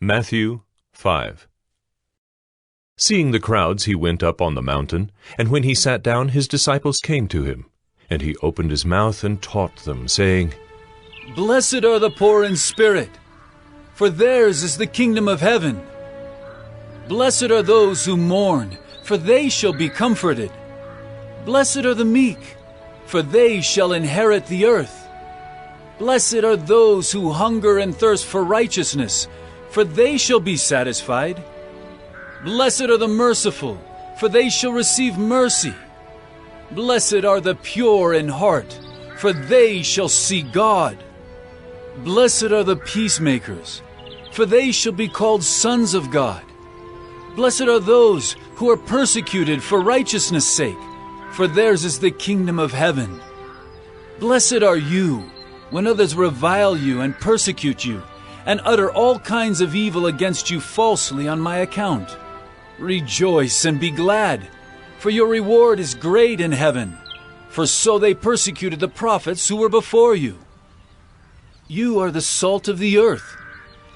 Matthew 5. Seeing the crowds, he went up on the mountain, and when he sat down, his disciples came to him. And he opened his mouth and taught them, saying, Blessed are the poor in spirit, for theirs is the kingdom of heaven. Blessed are those who mourn, for they shall be comforted. Blessed are the meek, for they shall inherit the earth. Blessed are those who hunger and thirst for righteousness, for they shall be satisfied. Blessed are the merciful, for they shall receive mercy. Blessed are the pure in heart, for they shall see God. Blessed are the peacemakers, for they shall be called sons of God. Blessed are those who are persecuted for righteousness' sake, for theirs is the kingdom of heaven. Blessed are you when others revile you and persecute you, and utter all kinds of evil against you falsely on my account. Rejoice and be glad, for your reward is great in heaven, for so they persecuted the prophets who were before you. You are the salt of the earth.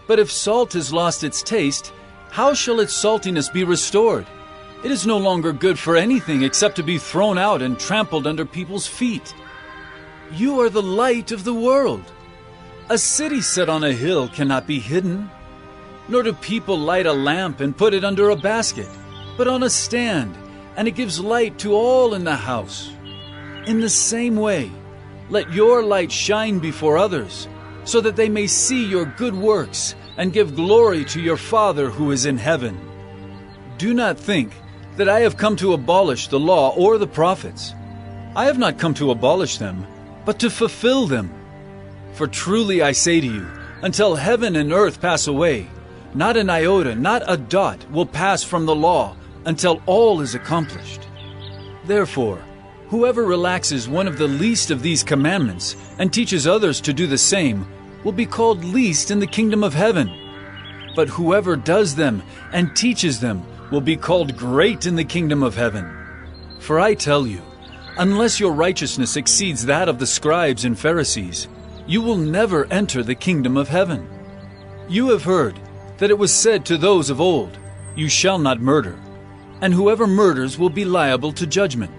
But if salt has lost its taste, how shall its saltiness be restored? It is no longer good for anything except to be thrown out and trampled under people's feet. You are the light of the world. A city set on a hill cannot be hidden. Nor do people light a lamp and put it under a basket, but on a stand, and it gives light to all in the house. In the same way, let your light shine before others, so that they may see your good works and give glory to your Father who is in heaven. Do not think that I have come to abolish the law or the prophets. I have not come to abolish them, but to fulfill them. For truly I say to you, until heaven and earth pass away, not an iota, not a dot will pass from the law until all is accomplished. Therefore, whoever relaxes one of the least of these commandments and teaches others to do the same will be called least in the kingdom of heaven. But whoever does them and teaches them will be called great in the kingdom of heaven. For I tell you, unless your righteousness exceeds that of the scribes and Pharisees, you will never enter the kingdom of heaven. You have heard that it was said to those of old, You shall not murder, and whoever murders will be liable to judgment.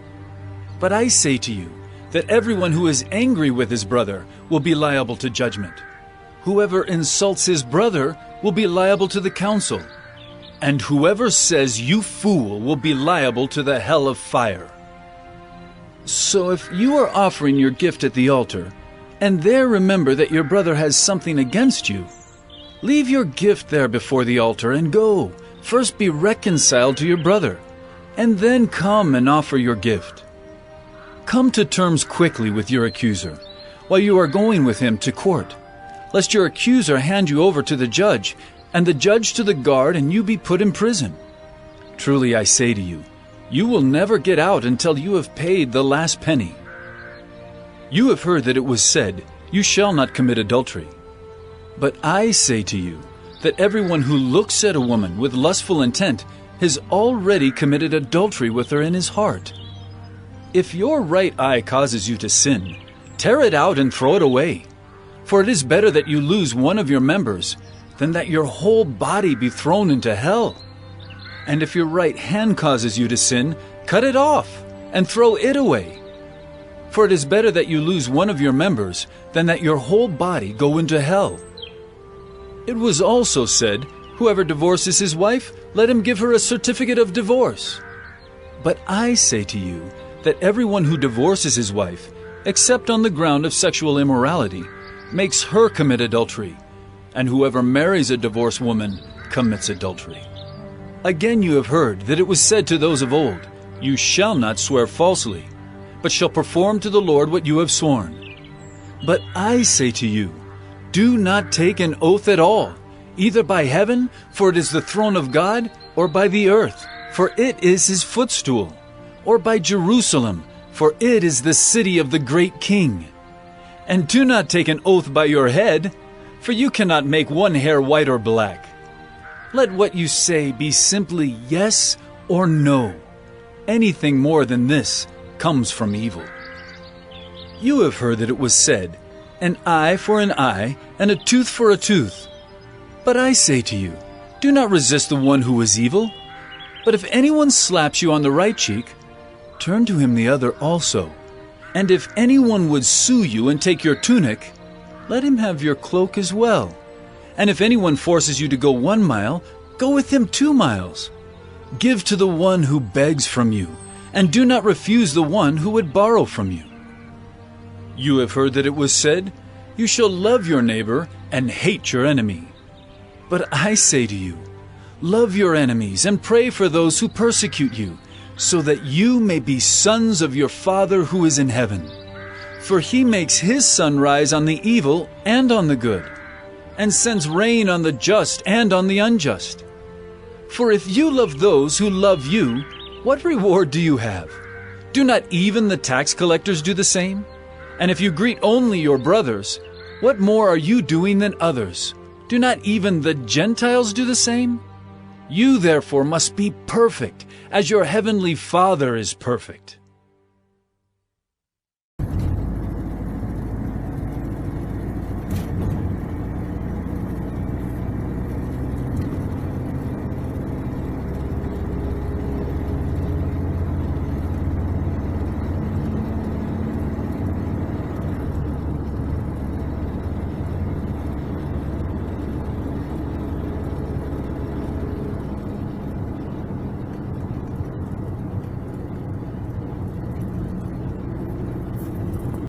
But I say to you that everyone who is angry with his brother will be liable to judgment. Whoever insults his brother will be liable to the council, and whoever says, You fool, will be liable to the hell of fire. So if you are offering your gift at the altar, and there remember that your brother has something against you, leave your gift there before the altar and go. First be reconciled to your brother, and then come and offer your gift. Come to terms quickly with your accuser, while you are going with him to court, lest your accuser hand you over to the judge, and the judge to the guard, and you be put in prison. Truly I say to you, you will never get out until you have paid the last penny. You have heard that it was said, You shall not commit adultery. But I say to you that everyone who looks at a woman with lustful intent has already committed adultery with her in his heart. If your right eye causes you to sin, tear it out and throw it away. For it is better that you lose one of your members than that your whole body be thrown into hell. And if your right hand causes you to sin, cut it off and throw it away. For it is better that you lose one of your members than that your whole body go into hell. It was also said, Whoever divorces his wife, let him give her a certificate of divorce. But I say to you that everyone who divorces his wife, except on the ground of sexual immorality, makes her commit adultery, and whoever marries a divorced woman commits adultery. Again you have heard that it was said to those of old, You shall not swear falsely, but shall perform to the Lord what you have sworn. But I say to you, do not take an oath at all, either by heaven, for it is the throne of God, or by the earth, for it is his footstool, or by Jerusalem, for it is the city of the great King. And do not take an oath by your head, for you cannot make one hair white or black. Let what you say be simply yes or no. Anything more than this comes from evil. You have heard that it was said, An eye for an eye, and a tooth for a tooth. But I say to you, do not resist the one who is evil. But if anyone slaps you on the right cheek, turn to him the other also. And if anyone would sue you and take your tunic, let him have your cloak as well. And if anyone forces you to go 1 mile, go with him 2 miles. Give to the one who begs from you, and do not refuse the one who would borrow from you. You have heard that it was said, you shall love your neighbor and hate your enemy. But I say to you, love your enemies and pray for those who persecute you, so that you may be sons of your Father who is in heaven. For he makes his sun rise on the evil and on the good, and sends rain on the just and on the unjust. For if you love those who love you, what reward do you have? Do not even the tax collectors do the same? And if you greet only your brothers, what more are you doing than others? Do not even the Gentiles do the same? You therefore must be perfect, as your heavenly Father is perfect.